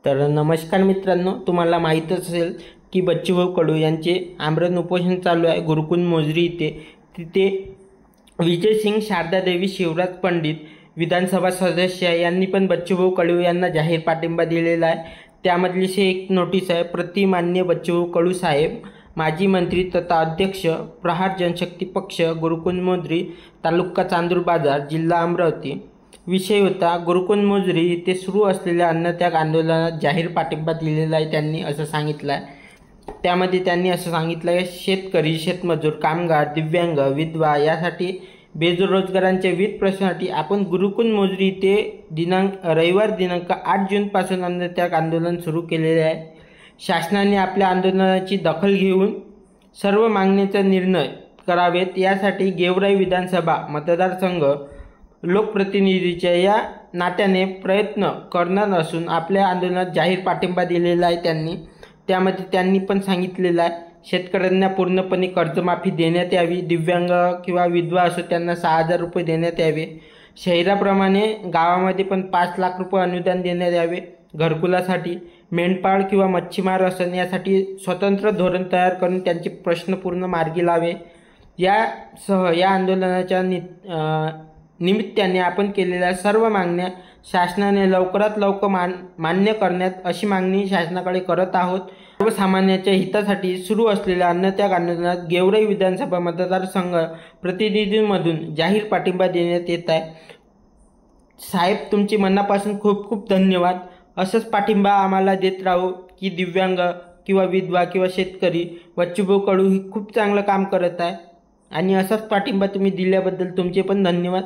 तर नमस्कार मित्रांनो, तुम्हाला माहीतच असेल की बच्चूभाऊ कडू यांचे आमरण उपोषण चालू आहे गुरुकुल मोजरी इथे. तिथे विजयसिंग, शारदादेवी, शिवराज पंडित विधानसभा सदस्य यांनी पण बच्चूभाऊ कडू यांना जाहीर पाठिंबा दिलेला आहे. त्यामधली एक नोटीस आहे. प्रतिमान्य बच्चूभाऊ कडू साहेब, माजी मंत्री तथा अध्यक्ष, प्रहार जनशक्ती पक्ष, गुरुकुल मोजरी, तालुका चांदूर बाजार, जिल्हा अमरावती. विषय होता गुरुकुल मोजरी इथे सुरू असलेल्या अन्नत्याग आंदोलनात जाहीर पाठिंबा दिलेला आहे त्यांनी, असं सांगितलं आहे. त्यामध्ये त्यांनी असं सांगितलं आहे, शेतकरी, शेतमजूर, कामगार, दिव्यांग, विधवा यासाठी बेरोजगारांच्या विविध प्रश्नासाठी आपण गुरुकुल मोजरी इथे रविवार दिनांक 8 जूनपासून अन्नत्याग आंदोलन सुरू केलेले आहे. शासनाने आपल्या आंदोलनाची दखल घेऊन सर्व मागण्यांचा निर्णय करावेत यासाठी गेवराई विधानसभा मतदारसंघ लोकप्रतिनिधीच्या या नात्याने प्रयत्न करणार असून आपल्या आंदोलनात जाहीर पाठिंबा दिलेला आहे त्यांनी. त्यामध्ये त्यांनी पण सांगितलेलं आहे, शेतकऱ्यांना पूर्णपणे कर्जमाफी देण्यात यावी, दिव्यांग किंवा विधवा असो त्यांना 6,000 रुपये देण्यात यावे, शहराप्रमाणे गावामध्ये पण 5 लाख रुपये अनुदान देण्यात यावे, घरकुलासाठी मेंढपाळ किंवा मच्छीमार असन यासाठी स्वतंत्र धोरण तयार करून त्यांचे प्रश्न पूर्ण मार्गी लावे. यासह या आंदोलनाच्या निमित्ताने आपण केलेल्या सर्व मागण्या शासनाने लवकरात लवकर मान्य करण्यात अशी मागणी शासनाकडे करत आहोत. सर्वसामान्यांच्या हितासाठी सुरू असलेल्या अन्नत्याग आंदोलनात गेवराई विधानसभा मतदारसंघ प्रतिनिधींमधून जाहीर पाठिंबा देण्यात येत आहे. साहेब, तुमचे मनापासून खूप खूप धन्यवाद. असंच पाठिंबा आम्हाला देत राहू की दिव्यांग किंवा विधवा किंवा शेतकरी बच्चूभाऊ कडू ही खूप चांगलं काम करत आहे आणि असाच पाठिंबा तुम्ही दिल्याबद्दल तुमचे पण धन्यवाद.